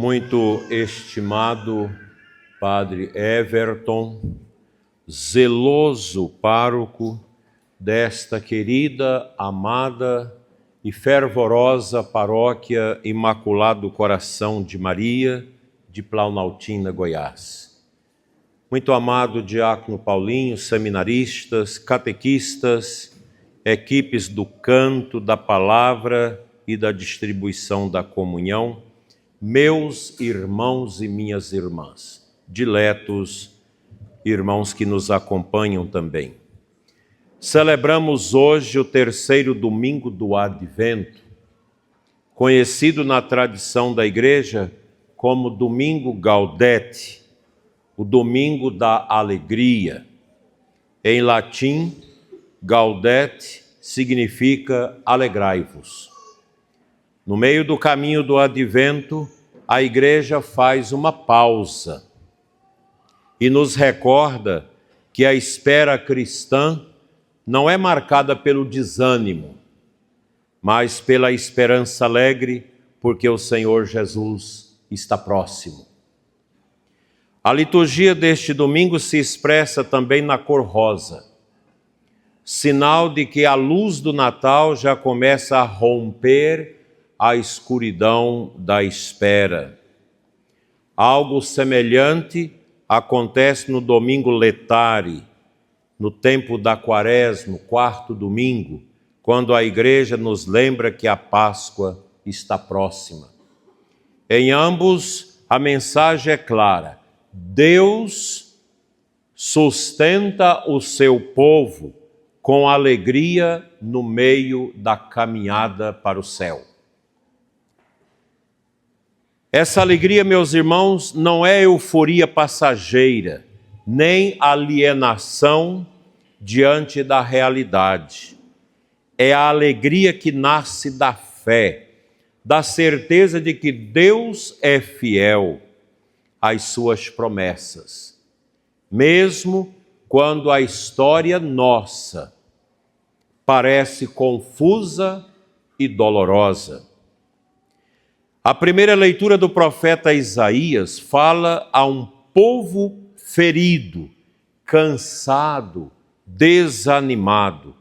Muito estimado Padre Everton, zeloso pároco desta querida, amada e fervorosa paróquia Imaculado Coração de Maria, de Planaltina, Goiás. Muito amado diácono Paulinho, seminaristas, catequistas, equipes do canto, da palavra e da distribuição da comunhão, meus irmãos e minhas irmãs, diletos irmãos que nos acompanham também. Celebramos hoje o terceiro domingo do Advento, conhecido na tradição da Igreja como Domingo Gaudete, o domingo da alegria. Em latim, Gaudete significa alegrai-vos. No meio do caminho do Advento, a Igreja faz uma pausa e nos recorda que a espera cristã não é marcada pelo desânimo, mas pela esperança alegre, porque o Senhor Jesus está próximo. A liturgia deste domingo se expressa também na cor rosa, sinal de que a luz do Natal já começa a romper a escuridão da espera. Algo semelhante acontece no domingo Letare, no tempo da Quaresma, quarto domingo, quando a Igreja nos lembra que a Páscoa está próxima. Em ambos, a mensagem é clara: Deus sustenta o seu povo com alegria no meio da caminhada para o céu. Essa alegria, meus irmãos, não é euforia passageira, nem alienação diante da realidade. É a alegria que nasce da fé, da certeza de que Deus é fiel às suas promessas, mesmo quando a história nossa parece confusa e dolorosa. A primeira leitura do profeta Isaías fala a um povo ferido, cansado, desanimado,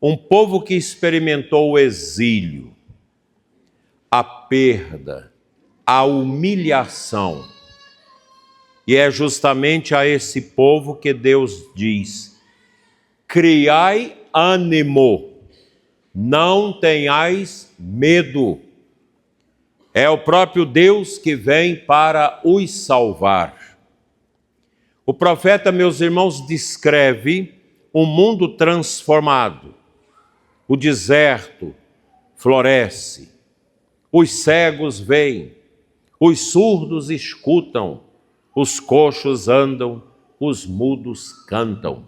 um povo que experimentou o exílio, a perda, a humilhação. E é justamente a esse povo que Deus diz: criai ânimo, não tenhais medo. É o próprio Deus que vem para os salvar. O profeta, meus irmãos, descreve um mundo transformado. O deserto floresce, os cegos veem, os surdos escutam, os coxos andam, os mudos cantam.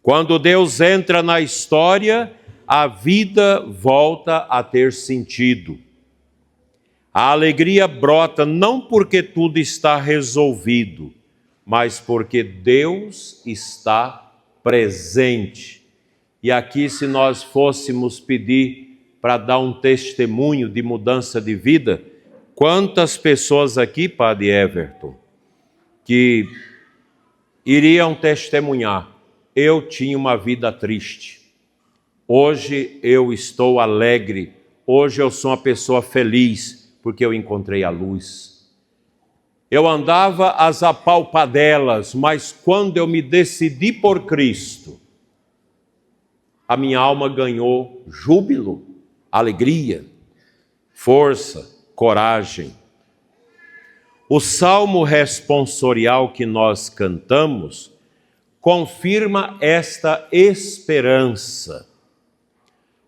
Quando Deus entra na história, a vida volta a ter sentido. A alegria brota não porque tudo está resolvido, mas porque Deus está presente. E aqui, se nós fôssemos pedir para dar um testemunho de mudança de vida, quantas pessoas aqui, Padre Everton, que iriam testemunhar: eu tinha uma vida triste, hoje eu estou alegre, hoje eu sou uma pessoa feliz, porque eu encontrei a luz. Eu andava às apalpadelas, mas quando eu me decidi por Cristo, a minha alma ganhou júbilo, alegria, força, coragem. O salmo responsorial que nós cantamos confirma esta esperança,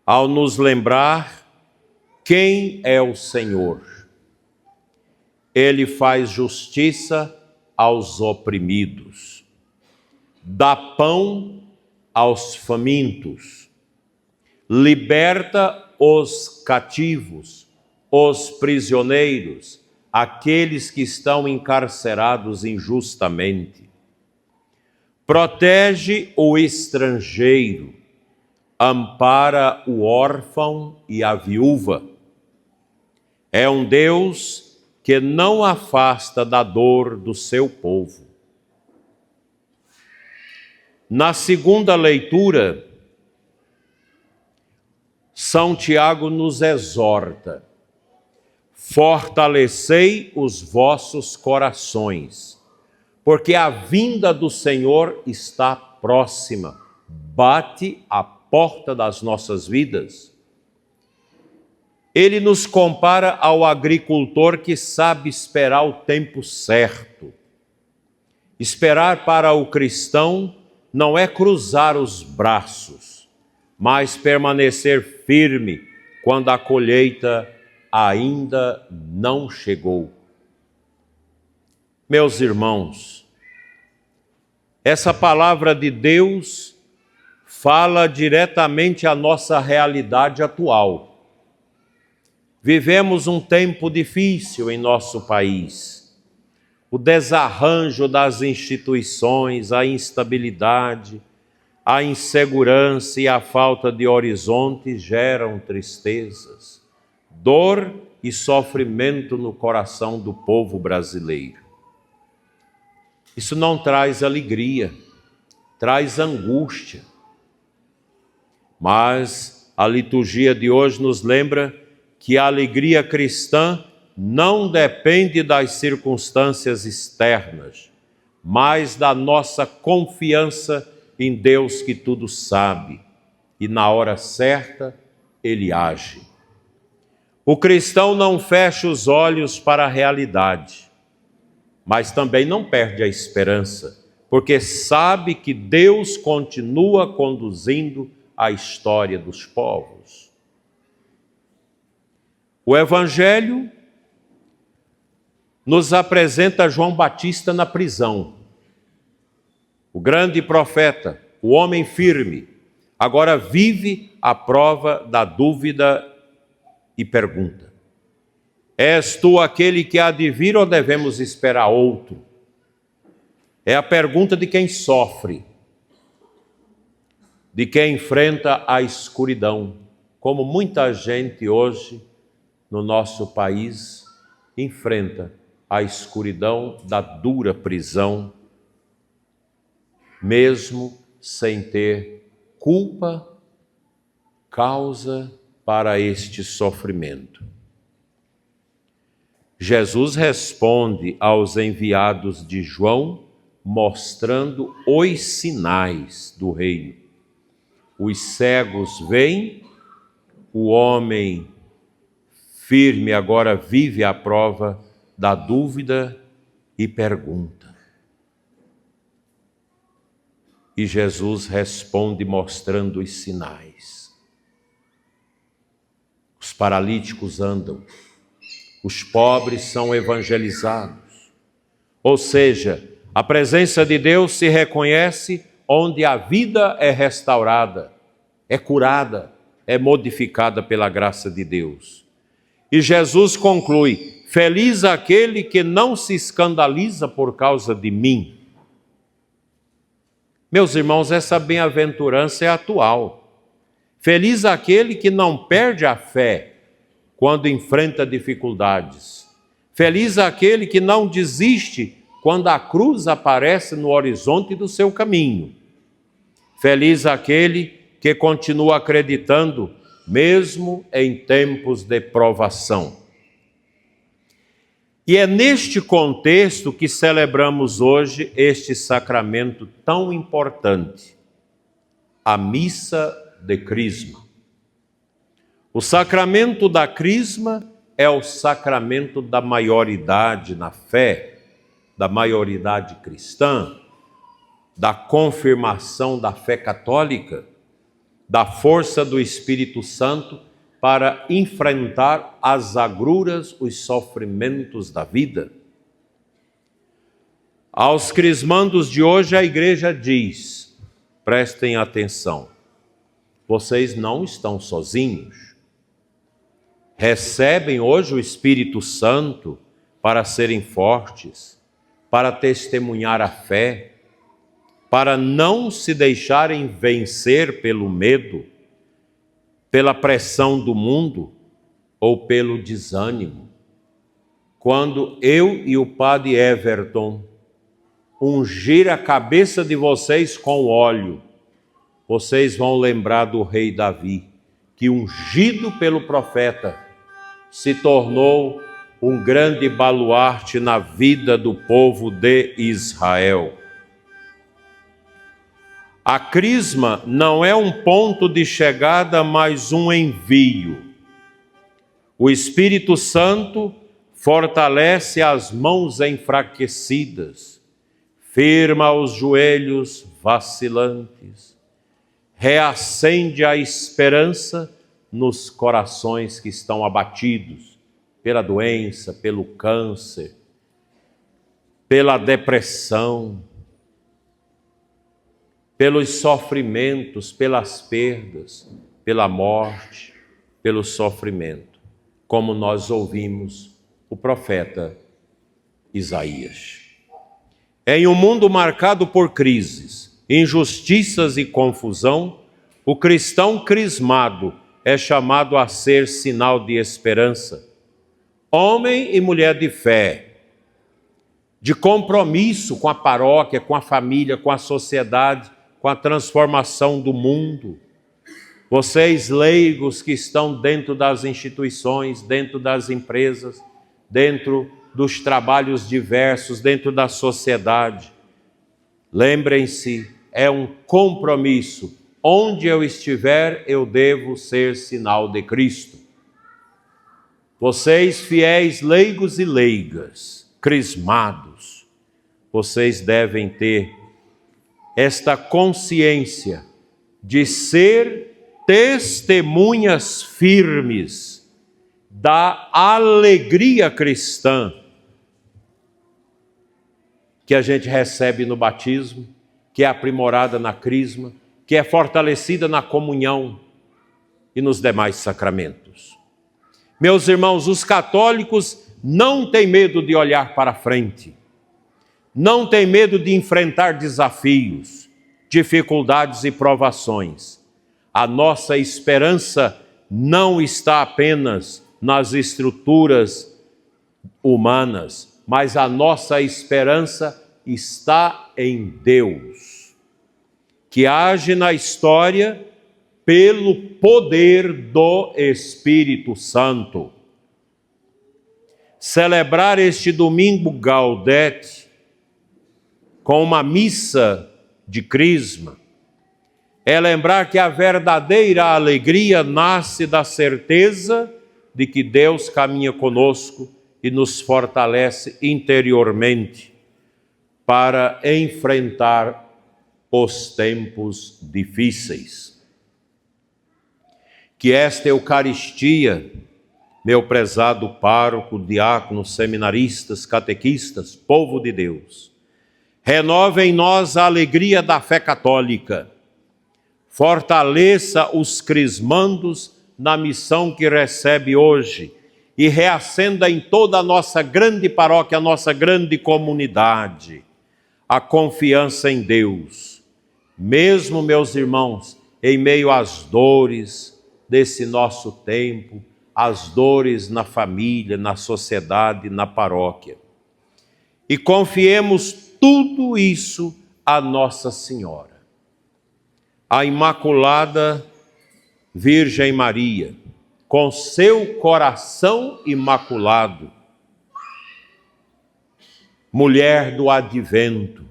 ao nos lembrar quem é o Senhor. Ele faz justiça aos oprimidos, dá pão aos famintos, liberta os cativos, os prisioneiros, aqueles que estão encarcerados injustamente. Protege o estrangeiro, ampara o órfão e a viúva. É um Deus que não afasta da dor do seu povo. Na segunda leitura, São Tiago nos exorta: fortalecei os vossos corações, porque a vinda do Senhor está próxima, bate à porta das nossas vidas. Ele nos compara ao agricultor que sabe esperar o tempo certo. Esperar para o cristão não é cruzar os braços, mas permanecer firme quando a colheita ainda não chegou. Meus irmãos, essa palavra de Deus fala diretamente à nossa realidade atual. Vivemos um tempo difícil em nosso país. O desarranjo das instituições, a instabilidade, a insegurança e a falta de horizonte geram tristezas, dor e sofrimento no coração do povo brasileiro. Isso não traz alegria, traz angústia. Mas a liturgia de hoje nos lembra que a alegria cristã não depende das circunstâncias externas, mas da nossa confiança em Deus que tudo sabe, e na hora certa Ele age. O cristão não fecha os olhos para a realidade, mas também não perde a esperança, porque sabe que Deus continua conduzindo a história dos povos. O Evangelho nos apresenta João Batista na prisão. O grande profeta, o homem firme, agora vive a prova da dúvida e pergunta: és tu aquele que há de vir ou devemos esperar outro? É a pergunta de quem sofre, de quem enfrenta a escuridão, como muita gente hoje no nosso país enfrenta a escuridão da dura prisão, mesmo sem ter culpa, causa para este sofrimento. Jesus responde aos enviados de João, mostrando os sinais do reino. Os cegos veem, o homem firme agora vive a prova da dúvida e pergunta. E Jesus responde mostrando os sinais. Os paralíticos andam, os pobres são evangelizados. Ou seja, a presença de Deus se reconhece onde a vida é restaurada, é curada, é modificada pela graça de Deus. E Jesus conclui: feliz aquele que não se escandaliza por causa de mim. Meus irmãos, essa bem-aventurança é atual. Feliz aquele que não perde a fé quando enfrenta dificuldades. Feliz aquele que não desiste quando a cruz aparece no horizonte do seu caminho. Feliz aquele que continua acreditando, mesmo em tempos de provação. E é neste contexto que celebramos hoje este sacramento tão importante, a missa de Crisma. O sacramento da Crisma é o sacramento da maioridade na fé, da maioridade cristã, da confirmação da fé católica, da força do Espírito Santo para enfrentar as agruras, os sofrimentos da vida. Aos crismandos de hoje a igreja diz: prestem atenção, vocês não estão sozinhos. Recebem hoje o Espírito Santo para serem fortes, para testemunhar a fé, para não se deixarem vencer pelo medo, pela pressão do mundo ou pelo desânimo. quando eu e o padre Everton ungir a cabeça de vocês com óleo, vocês vão lembrar do rei Davi, que ungido pelo profeta se tornou um grande baluarte na vida do povo de Israel. A crisma não é um ponto de chegada, mas um envio. O Espírito Santo fortalece as mãos enfraquecidas, firma os joelhos vacilantes, reacende a esperança nos corações que estão abatidos pela doença, pelo câncer, pela depressão, pelos sofrimentos, pelas perdas, pela morte, pelo sofrimento, como nós ouvimos o profeta Isaías. Em um mundo marcado por crises, injustiças e confusão, o cristão crismado é chamado a ser sinal de esperança. Homem e mulher de fé, de compromisso com a paróquia, com a família, com a sociedade, com a transformação do mundo. Vocês leigos que estão dentro das instituições, dentro das empresas, dentro dos trabalhos diversos, dentro da sociedade, lembrem-se, é um compromisso. Onde eu estiver, eu devo ser sinal de Cristo. Vocês, fiéis leigos e leigas, crismados, vocês devem ter esta consciência de ser testemunhas firmes da alegria cristã que a gente recebe no batismo, que é aprimorada na crisma, que é fortalecida na comunhão e nos demais sacramentos. Meus irmãos, os católicos não têm medo de olhar para frente, não têm medo de enfrentar desafios, dificuldades e provações. A nossa esperança não está apenas nas estruturas humanas, mas a nossa esperança está em Deus, que age na história pelo poder do Espírito Santo. Celebrar este domingo Gaudete com uma missa de crisma é lembrar que a verdadeira alegria nasce da certeza de que Deus caminha conosco e nos fortalece interiormente para enfrentar os tempos difíceis. Que esta Eucaristia, meu prezado pároco, diáconos, seminaristas, catequistas, povo de Deus, renove em nós a alegria da fé católica, fortaleça os crismandos na missão que recebe hoje e reacenda em toda a nossa grande paróquia, a nossa grande comunidade, a confiança em Deus. Mesmo, meus irmãos, em meio às dores desse nosso tempo, as dores na família, na sociedade, na paróquia. E confiemos tudo isso a Nossa Senhora, a Imaculada Virgem Maria, com seu coração imaculado, mulher do advento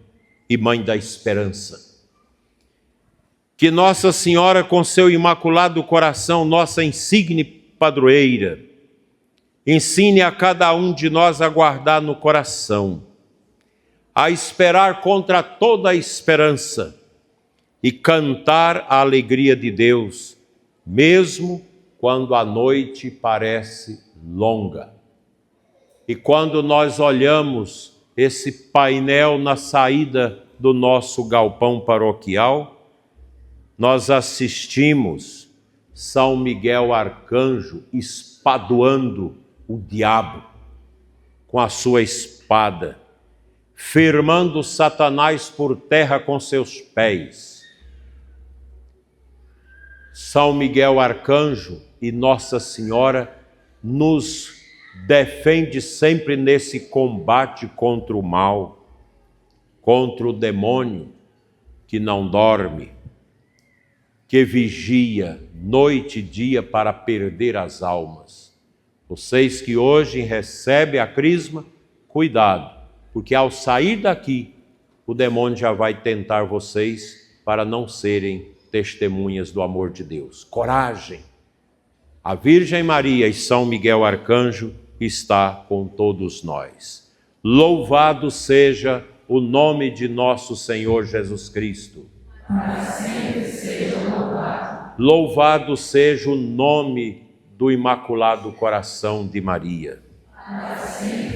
e mãe da esperança. Que Nossa Senhora, com seu imaculado coração, nossa insigne padroeira, ensine a cada um de nós a guardar no coração, a esperar contra toda a esperança e cantar a alegria de Deus, mesmo quando a noite parece longa. E quando nós olhamos esse painel na saída do nosso galpão paroquial, nós assistimos São Miguel Arcanjo espadoando o diabo com a sua espada, firmando Satanás por terra com seus pés. São Miguel Arcanjo e Nossa Senhora nos defende sempre nesse combate contra o mal, contra o demônio que não dorme, que vigia noite e dia para perder as almas. Vocês que hoje recebem a crisma, cuidado, porque ao sair daqui, o demônio já vai tentar vocês para não serem testemunhas do amor de Deus. Coragem! A Virgem Maria e São Miguel Arcanjo está com todos nós. Louvado seja o nome de nosso Senhor Jesus Cristo. Para sempre seja louvado. Louvado seja o nome do Imaculado Coração de Maria. Para sempre